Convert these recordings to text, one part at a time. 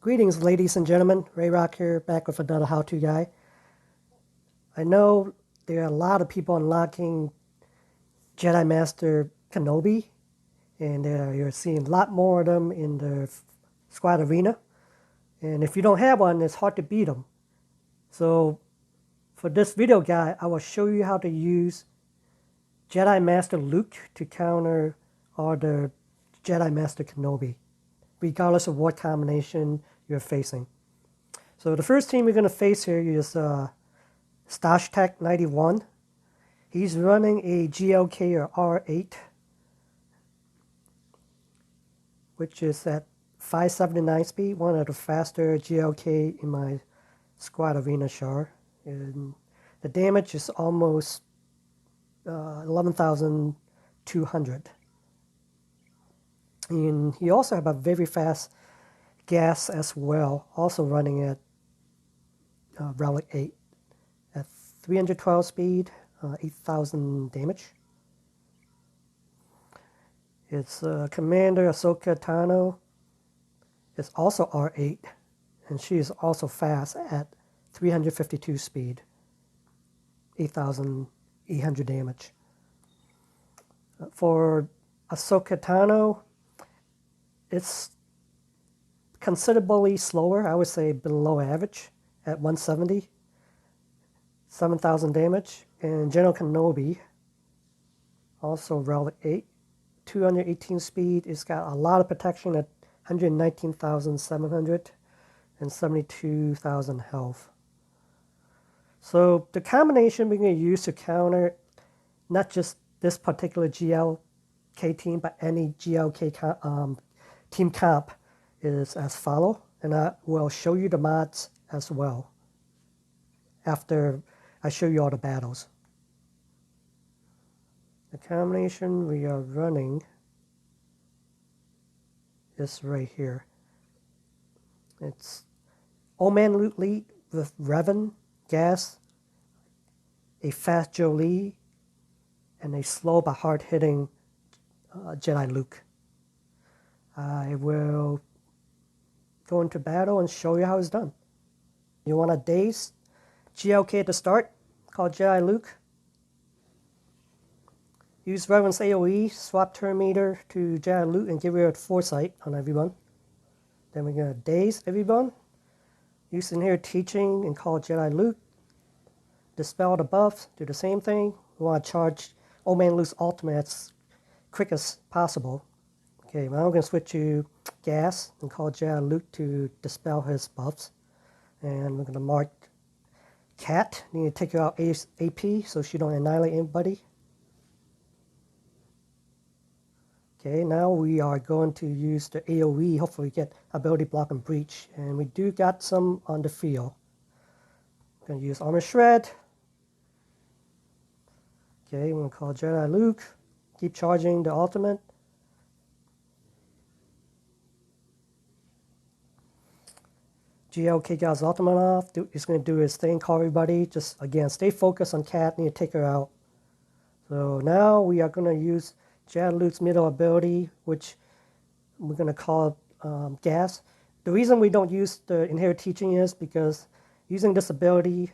Greetings, ladies and gentlemen. Ray Rock here, back with another how-to guide. I know there are a lot of people unlocking Jedi Master Kenobi, and you're seeing a lot more of them in the squad arena. And if you don't have one, it's hard to beat them. So for this video guide, I will show you how to use Jedi Master Luke to counter all the Jedi Master Kenobi, regardless of what combination you're facing. So the first team we're going to face here is Stash Tech 91. He's running a GL or R8, which is at 579 speed, one of the faster GLK in my squad arena char. And the damage is almost 11,200. And he also have a very fast gas as well, also running at Relic 8 at 312 speed, 8,000 damage. Its commander Ahsoka Tano is also R8, and she is also fast at 352 speed, 8,800 damage. For Ahsoka Tano, it's considerably slower, I would say below average, at 170, 7,000 damage. And General Kenobi, also Relic 8, 218 speed. It's got a lot of protection at 119,700 and 72,000 health. So the combination we're going to use to counter not just this particular GLK team, but any GLK team comp is as follow, and I will show you the mods as well after I show you all the battles. The combination we are running is right here. It's Old Man Luke lead with Revan, Gas, a fast Jolie, and a slow but hard-hitting Jedi Luke. I will go into battle and show you how it's done. You want a dazed GLK to start, called Jedi Luke. Use Revan's AoE, swap turn meter to Jedi Luke, and give her a foresight on everyone. Then we're going to daze everyone. Use in here teaching and call Jedi Luke. Dispel the buffs, do the same thing. We want to charge Old Man Luke's ultimate as quick as possible. Okay, now we're going to switch to Gas and call Jedi Luke to dispel his buffs. And we're going to mark Cat. You need to take her out AP so she don't annihilate anybody. Okay, now we are going to use the AoE, hopefully get ability block and breach. And we do got some on the field. We're going to use Armor Shred. Okay, we're going to call Jedi Luke. Keep charging the ultimate. GLK got his ultimate off. He's going to do his thing, call everybody. Just, again, stay focused on Cat. Need to take her out. So now we are going to use Jedi Luke's middle ability, which we're going to call Gas. The reason we don't use the Inherent Teaching is because using this ability,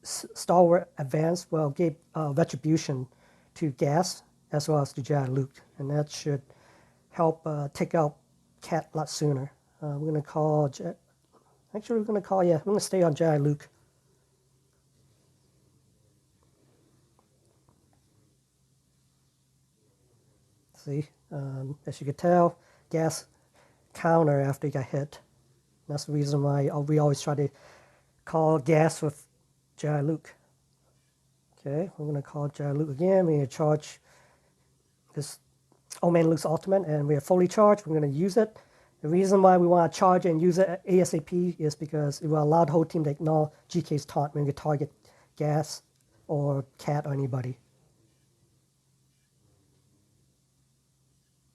Stalwart Advance will give Retribution to Gas as well as to Jedi Luke. And that should help take out Cat a lot sooner. We're going to call, we're going to stay on Jedi Luke. See, as you can tell, Gas counter after he got hit. That's the reason why we always try to call Gas with Jedi Luke. Okay, we're going to call Jedi Luke again. We're going to charge this Old Man Luke's ultimate, and we are fully charged. We're going to use it. The reason why we want to charge and use it ASAP is because it will allow the whole team to ignore GK's taunt when we target Gas or Cat or anybody.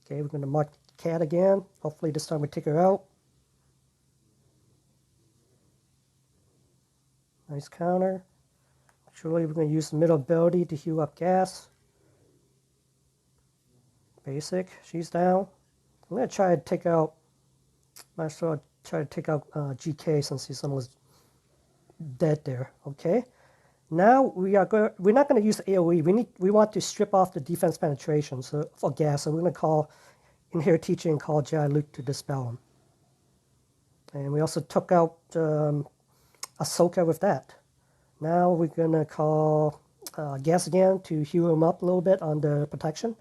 Okay, we're going to mark Cat again. Hopefully this time we take her out. Nice counter. Surely we're going to use the middle ability to heal up Gas. Basic, she's down. I'm going to try to take out Master try to take out GK since he's almost dead there. Okay. Now we're not going to use AoE. We want to strip off the defense penetration for gas. So we're going to call in here teaching and call Jedi Luke to dispel him. And we also took out Ahsoka with that. Now we're going to call gas again to heal him up a little bit on the protection.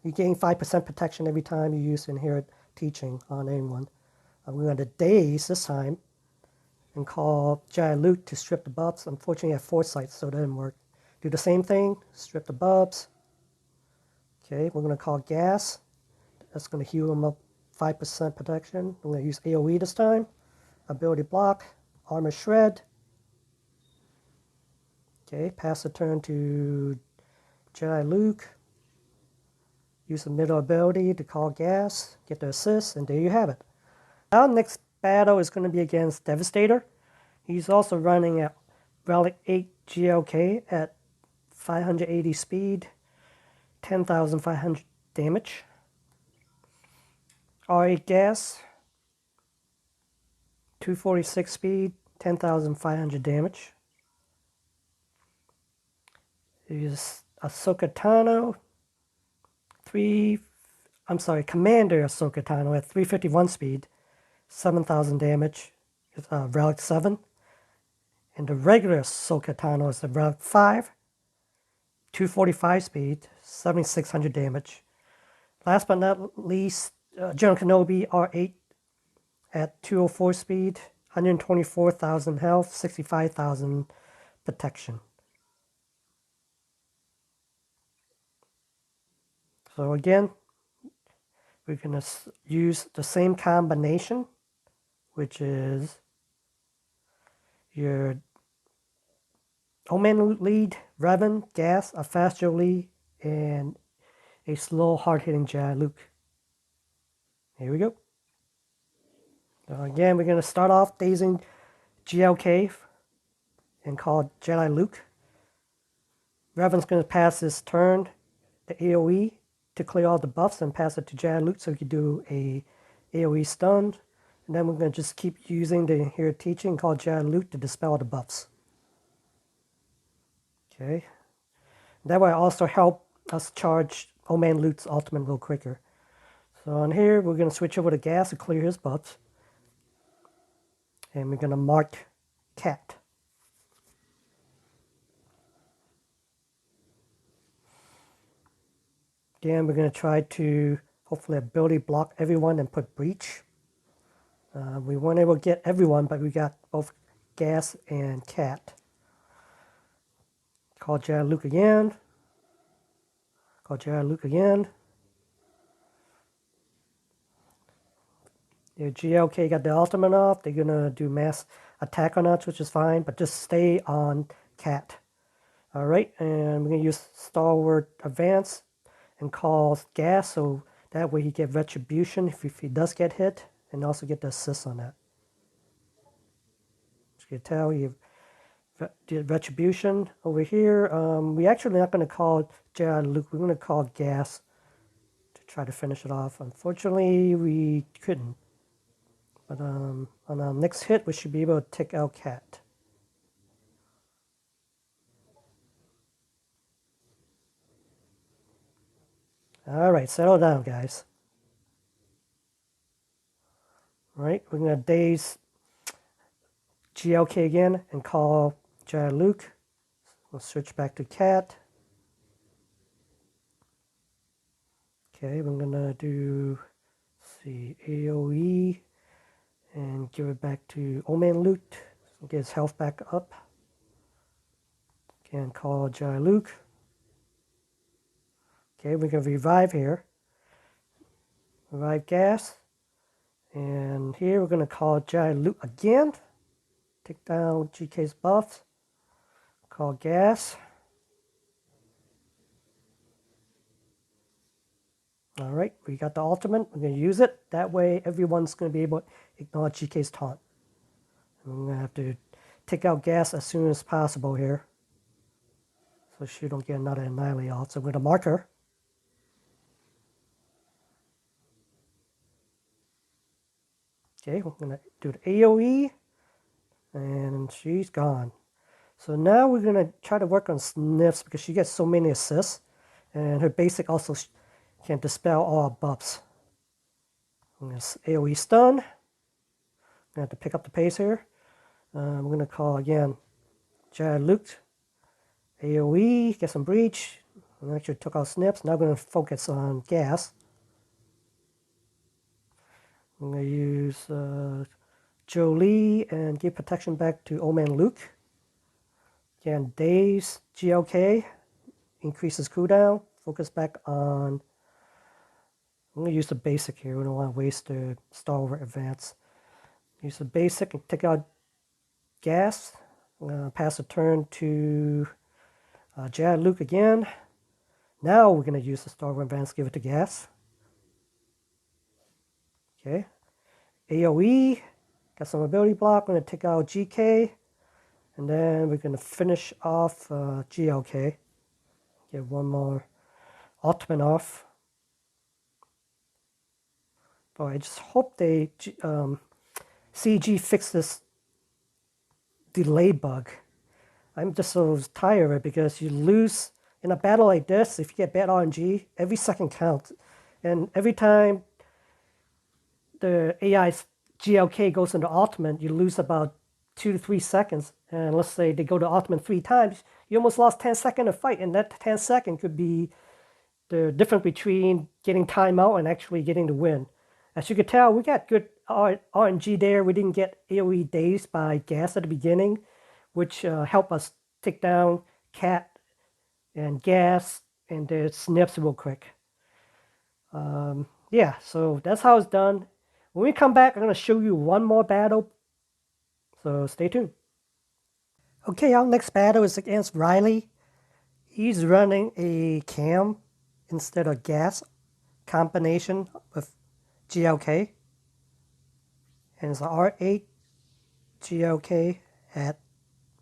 You gain 5% protection every time you use Inherit Teaching on anyone. We're going to daze this time and call Jedi Luke to strip the buffs. Unfortunately, I have foresight, so it didn't work. Do the same thing, strip the buffs. Okay, we're going to call gas. That's going to heal him up 5% protection. I'm going to use AoE this time. Ability block, armor shred. Okay, pass the turn to Jedi Luke. Use the middle ability to call gas, get the assist, and there you have it. Our next battle is going to be against Devastator. He's also running at Relic 8 GLK at 580 speed, 10,500 damage. R8 gas, 246 speed, 10,500 damage. Here's Ahsoka Tano, Commander Ahsoka Tano at 351 speed, 7,000 damage. It's Relic 7. And the regular Ahsoka Tano is the Relic 5, 245 speed, 7,600 damage. Last but not least, General Kenobi R8 at 204 speed, 124,000 health, 65,000 protection. So again, we're going to use the same combination, which is your Omen lead, Revan, gas, a fast Jolie, and a slow, hard-hitting Jedi Luke. Here we go. So again, we're going to start off dazing GLK and call Jedi Luke. Revan's going to pass his turn, the AoE, to clear all the buffs and pass it to Jedi Luke so he can do a AoE stun. And then we're going to just keep using the Inherit Teaching and call Jedi Luke to dispel the buffs. Okay. That will also help us charge Oman Luke's ultimate a little quicker. So on here, we're going to switch over to gas to clear his buffs. And we're going to mark Cat. Again, we're going to try to hopefully ability block everyone and put breach. We weren't able to get everyone, but we got both gas and Cat. Call Jedi Luke again. Call Jedi Luke again. Yeah, GLK got the ultimate off. They're going to do mass attack on us, which is fine, but just stay on Cat. All right, and we're going to use Stalwart Advance and call gas, so that way he get retribution if he does get hit, and also get the assist on that. As you can tell, you did retribution over here. We actually not going to call Jedi Luke. We're going to call gas to try to finish it off. Unfortunately, we couldn't. But on our next hit, we should be able to take out Cat. All right, settle down, guys. All right, we're going to daze GLK again and call Jedi Luke. We'll switch back to Cat. Okay, we're going to do, AoE and give it back to Oman Luke. Get his health back up. Again, call Jedi Luke. Okay, we're going to revive here. Revive gas. And here we're going to call Jedi Luke again. Take down GK's buffs. Call gas. All right, we got the ultimate. We're going to use it. That way everyone's going to be able to ignore GK's taunt. And we're going to have to take out gas as soon as possible here, so she don't get another Annihilate off. So I'm going to mark her. Okay, we're going to do the AoE, and she's gone. So now we're going to try to work on sniffs because she gets so many assists, and her basic also can dispel all buffs. I'm going to AoE stun. I'm going to have to pick up the pace here. I'm going to call again Jedi Luke. AoE, get some breach. I actually took out snips. Now I'm going to focus on gas. I'm going to use Jolie and give protection back to Old Man Luke. Again, Daze, GLK, increases cooldown. Focus back on... I'm going to use the basic here. We don't want to waste the Star Wars Advance. Use the basic and take out gas. I'm going to pass the turn to Jedi Luke again. Now we're going to use the Star Wars Advance, give it to gas. Okay. AoE, got some ability block. I'm going to take out GK. And then we're going to finish off GLK. Get one more ultimate off. But I just hope they CG fix this delay bug. I'm just so tired of it because you lose in a battle like this. If you get bad RNG, every second counts. And every time the AI's GLK goes into ultimate, you lose about 2 to 3 seconds. And let's say they go to ultimate 3 times, you almost lost 10 seconds of fight. And that 10 second could be the difference between getting timeout and actually getting the win. As you can tell, we got good RNG there. We didn't get AoE dazed by gas at the beginning, which helped us take down Cat and gas and the snips real quick. Yeah, so that's how it's done. When we come back, I'm going to show you one more battle. So stay tuned. Okay, our next battle is against Riley. He's running a cam instead of gas combination with GLK. And it's an R8 GLK at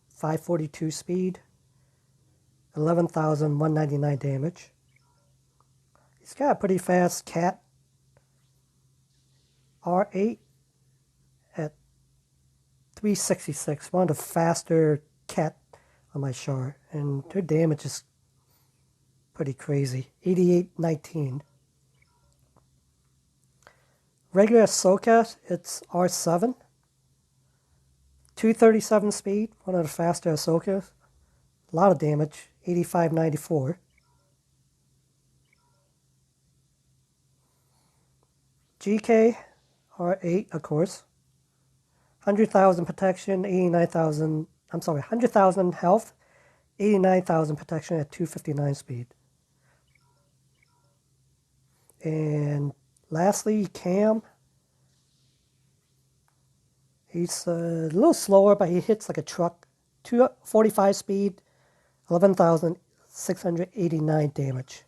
542 speed, 11,199 damage. He's got a pretty fast Cat R8 at 366, one of the faster Cat on my chart, and their damage is pretty crazy, 8819. Regular Ahsoka, it's R7, 237 speed, one of the faster Ahsokas, a lot of damage, 8594. GK, R8, of course, 100,000 protection, 89,000, I'm sorry, 100,000 health, 89,000 protection at 259 speed. And lastly, Cam. He's a little slower, but he hits like a truck. 245 speed, 11,689 damage.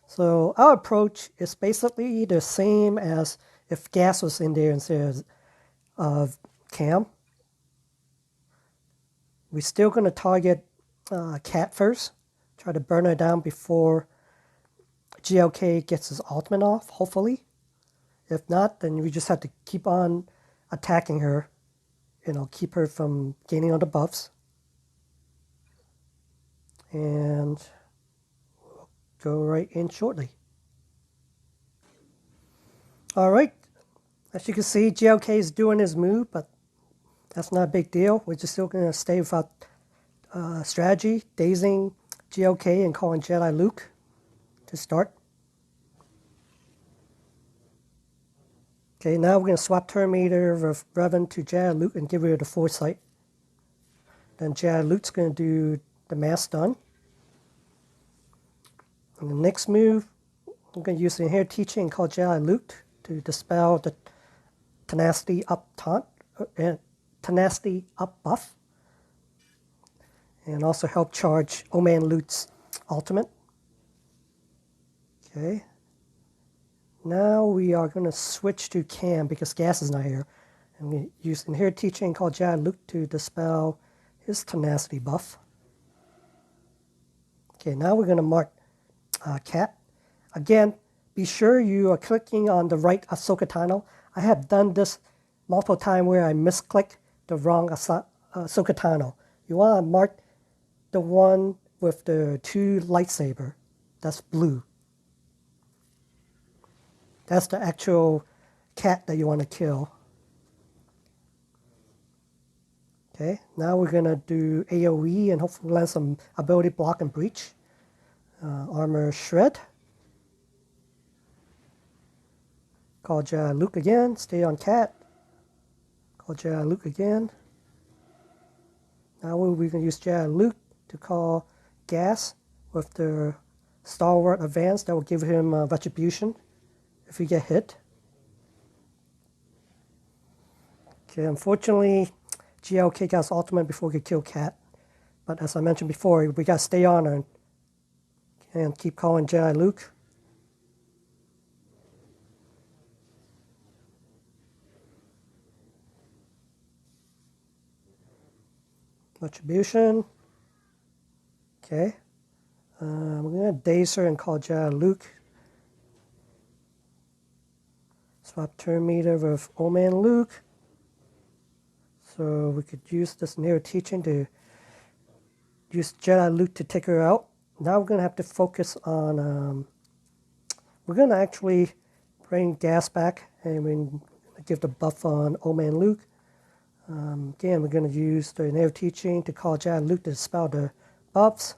So our approach is basically the same as if gas was in there instead of Cam. We're still going to target Cat first. Try to burn her down before GLK gets his ultimate off, hopefully. If not, then we just have to keep on attacking her. You know, keep her from gaining all the buffs. And we'll go right in shortly. Alright, as you can see, GLK is doing his move, but that's not a big deal. We're just still going to stay without strategy, dazing GLK and calling Jedi Luke to start. Okay, now we're going to swap turn meter with Revan to Jedi Luke and give her the foresight. Then Jedi Luke's going to do the mass stun. And the next move, I'm going to use the inherent teaching and call Jedi Luke to dispel the tenacity up taunt, tenacity up buff. And also help charge Old Man Luke's ultimate. Okay. Now we are going to switch to Cam because gas is not here. I'm going to use inherent teaching called Jedi Luke to dispel his tenacity buff. Okay, now we're going to mark Cat. Again, be sure you are clicking on the right Ahsoka title. I have done this multiple times where I misclick the wrong Ahsoka title. You want to mark the one with the 2 lightsaber. That's blue. That's the actual cat that you want to kill. Okay, now we're going to do AoE and hopefully land some ability block and breach. Armor shred. Call Jedi Luke again. Stay on cat. Call Jedi Luke again. Now we're going to use Jedi Luke to call gas with the Star Wars Advance. That will give him retribution if we get hit. Okay, unfortunately, GL got his ultimate before we could kill Cat. But as I mentioned before, we got to stay on her and keep calling Jedi Luke. Retribution. Okay. We're going to daze her and call Jedi Luke. Swap turn meter with Old Man Luke. So we could use this narrow teaching to use Jedi Luke to take her out. Now we're going to have to focus on, we're going to actually bring gas back and we give the buff on Old Man Luke. Again, we're going to use the narrow teaching to call Jedi Luke to dispel the buffs.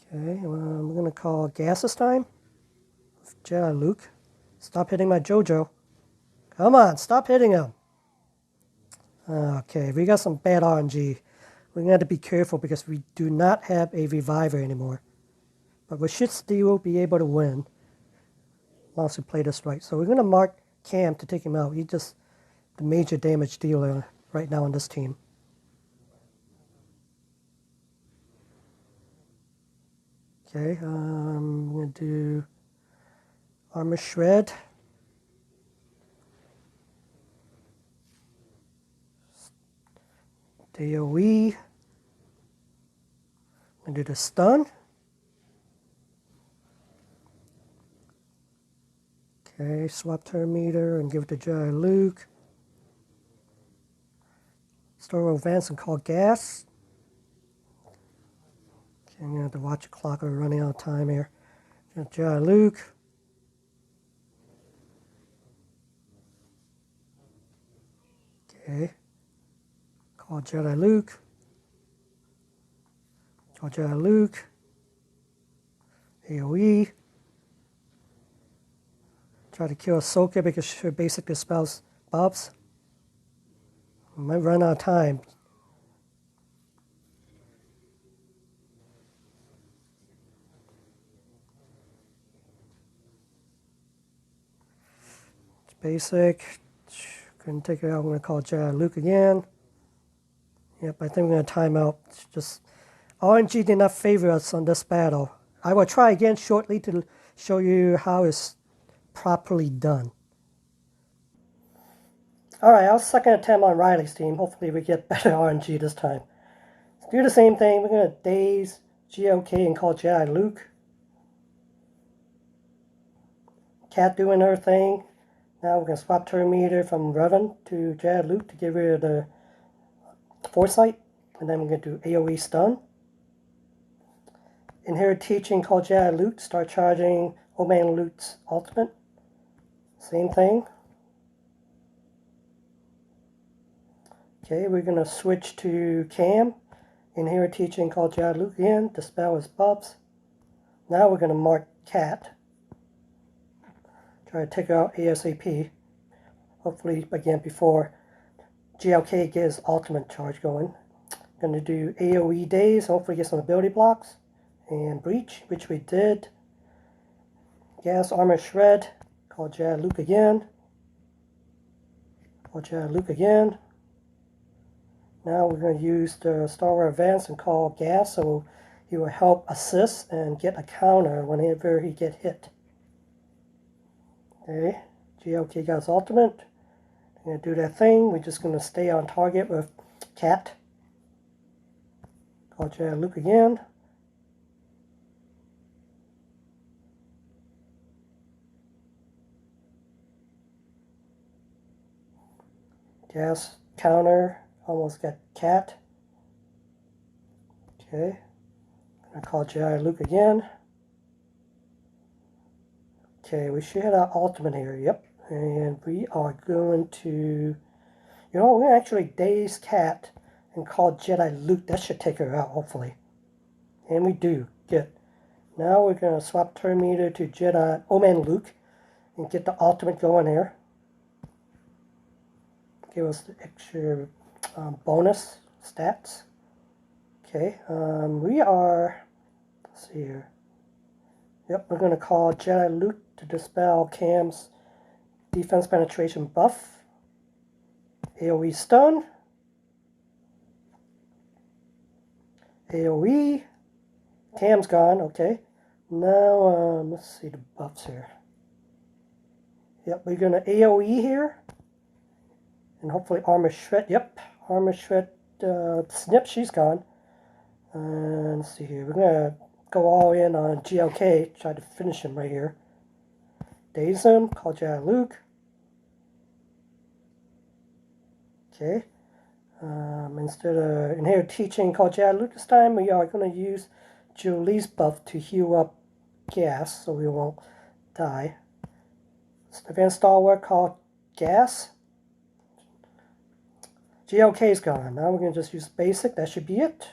Okay, we're going to call gas this time. Jedi Luke. Stop hitting my JoJo. Come on, stop hitting him. Okay, we got some bad RNG. We're going to have to be careful because we do not have a reviver anymore. But we should still be able to win. As long as we play this right. So we're going to mark Cam to take him out. He's just the major damage dealer right now on this team. Okay, I'm going to do Armor Shred. AoE. I'm going to do the stun. Okay, swap turn meter and give it to Jedi Luke. Store advance and call gas. Okay, I'm going to have to watch the clock. We're running out of time here. Jedi Luke. Okay. Call Jedi Luke. Call Jedi Luke. AoE. Try to kill Ahsoka because she basically dispels buffs. We might run out of time. It's basic. Couldn't take it out. I'm going to call Jedi Luke again. Yep, I think we're going to time out. It's just RNG did not favor us on this battle. I will try again shortly to show you how it's properly done. Alright, our second attempt on Riley's team. Hopefully we get better RNG this time. Let's do the same thing. We're going to daze GL and call Jedi Luke. Cat doing her thing. Now we're going to swap turn meter from Revan to Jedi Luke to get rid of the Foresight. And then we're going to do AoE stun. Inherit teaching call Jedi Luke. Start charging Old Man Luke's ultimate. Same thing. Okay, we're going to switch to Cam. Inherit teaching call Jedi Luke again. Dispel his buffs. Now we're going to mark Cat. Try to take her out ASAP. Hopefully, again, before GLK gets ultimate charge going. Going to do AoE days. Hopefully get some ability blocks. And breach, which we did. Gas armor shred. Call Jedi Luke again. Call Jedi Luke again. Now we're going to use the Star Wars Advance and call gas, so he will help assist and get a counter whenever he get hit. Okay, GLK got his ultimate. I'm going to do that thing. We're just going to stay on target with Cat. Call Jedi Luke again. Gas counter, almost got cat. Okay, I'm gonna call Jedi Luke again. Okay, we should have our ultimate here, yep. And we are going to, we're gonna actually daze cat and call Jedi Luke. That should take her out, hopefully. And we do, good. Now we're gonna swap turn meter to Jedi Luke and get the ultimate going here. Give us the extra bonus stats. Okay, we are, let's see here. Yep, we're going to call Jedi Luke to dispel Cam's defense penetration buff. AoE stun. AoE. Cam's gone, okay. Now, let's see the buffs here. Yep, we're going to AoE here. And hopefully Armor Shred. Yep, Armor Shred. Snip, she's gone. And let's see here. We're going to go all in on GLK. Try to finish him right here. Daze him. Call Jedi Luke. Okay. Instead of in here teaching call Jedi Luke this time, we are going to use Julie's buff to heal up Gas so we won't die. Advanced Stalwart called Gas. GLK's gone. Now we're going to just use basic. That should be it.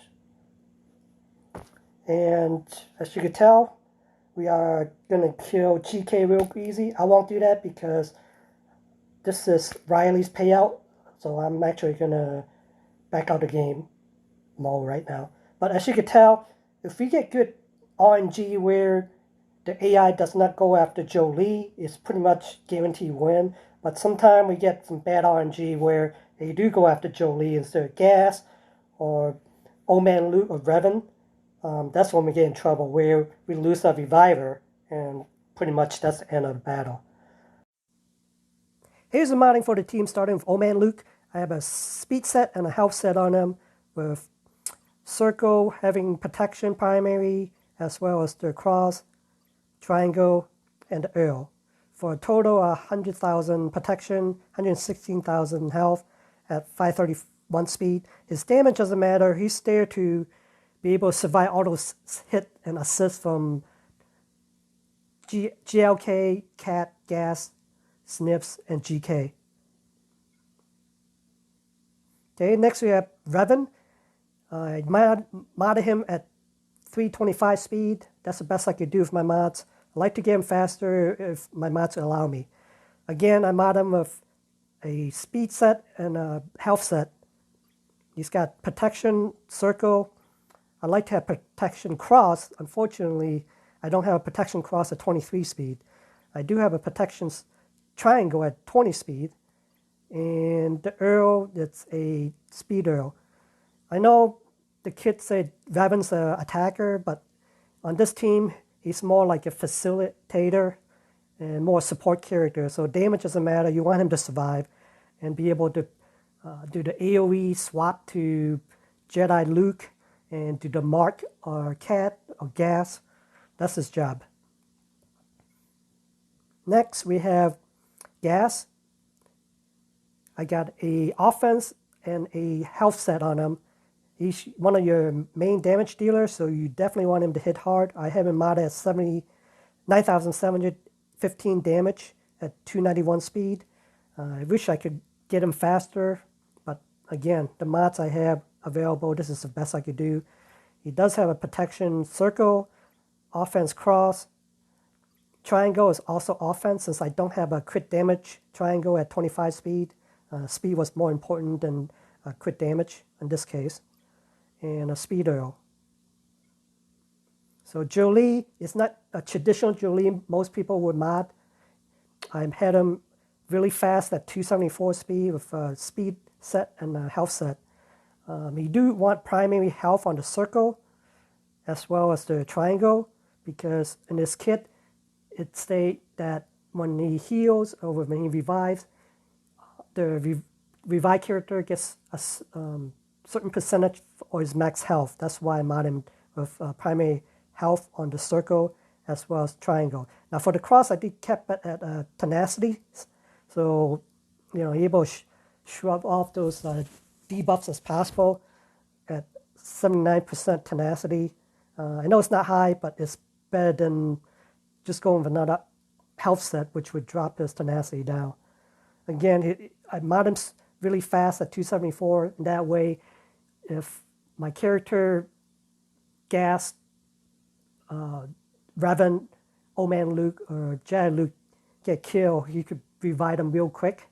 And as you can tell, we are going to kill GK real easy. I won't do that because this is Riley's payout. So I'm actually going to back out the game mode right now. But as you can tell, if we get good RNG where the AI does not go after Jolie, it's pretty much guaranteed win. But sometimes we get some bad RNG where they do go after Jolie instead of Gas or Old Man Luke or Revan. That's when we get in trouble, where we lose our Reviver, and pretty much that's the end of the battle. Here's the modding for the team, starting with Old Man Luke. I have a speed set and a health set on him, with Circle having protection primary, as well as the cross, triangle, and the Earl. For a total of 100,000 protection, 116,000 health at 531 speed. His damage doesn't matter, he's there to be able to survive all those hit and assist from GLK, Cat, Gas, Snips, and GK. Okay, next we have Revan. I modded him at 325 speed. That's the best I could do with my mods. I like to get him faster if my mods allow me. Again, I mod him with a speed set and a health set. He's got protection, circle. I like to have protection cross. Unfortunately, I don't have a protection cross at 23 speed. I do have a protection triangle at 20 speed. And the Earl, it's a speed Earl. I know the kids say Revan's an attacker, but on this team, he's more like a facilitator and more support character. So damage doesn't matter. You want him to survive and be able to do the AoE swap to Jedi Luke and do the Mark or Cat or Gas. That's his job. Next, we have Gas. I got a offense and a health set on him. He's one of your main damage dealers, so you definitely want him to hit hard. I have him modded at 9,715 damage at 291 speed. I wish I could get him faster, but again, the mods I have available, this is the best I could do. He does have a protection circle, offense cross. Triangle is also offense, since I don't have a crit damage triangle at 25 speed. Speed was more important than crit damage in this case. And a speed Earl. So Jolie is not a traditional Jolie most people would mod. I had him really fast at 274 speed with a speed set and a health set. You do want primary health on the circle as well as the triangle, because in this kit it states that when he heals or when he revives, the revived character gets a certain percentage or his max health. That's why I mod him with primary health on the circle as well as triangle. Now for the cross, I did kept it at tenacity, so he able to shrub off those debuffs as possible at 79% tenacity. I know it's not high, but it's better than just going with another health set, which would drop his tenacity down. Again, I mod him really fast at 274. And that way, if my character gassed Revan, Old Man Luke, or Jedi Luke get killed, you could revive them real quick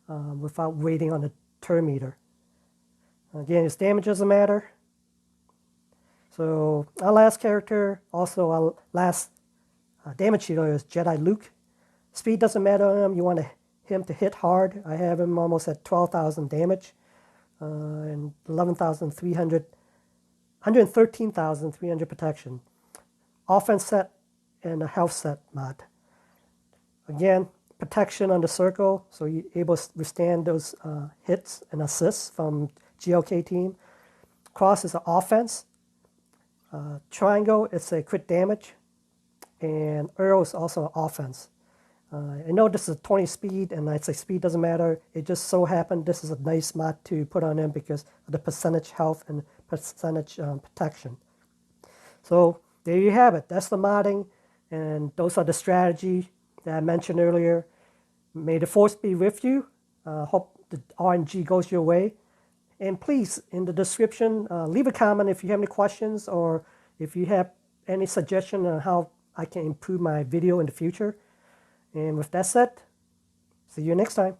without waiting on the turn meter. Again, his damage doesn't matter. So our last character, also our last damage healer is Jedi Luke. Speed doesn't matter on him. You want him to hit hard. I have him almost at 12,000 damage and 113,300 protection. Offense set and a health set mod. Again, protection on the circle, so you're able to withstand those hits and assists from GLK team. Cross is an offense. Triangle is a crit damage. And arrow is also an offense. I know this is 20 speed, and I say speed doesn't matter. It just so happened this is a nice mod to put on him because of the percentage health and percentage protection. So there you have it. That's the modding, and those are the strategy that I mentioned earlier. May the force be with you. Hope the RNG goes your way. And please, in the description, leave a comment if you have any questions or if you have any suggestion on how I can improve my video in the future. And with that said, see you next time.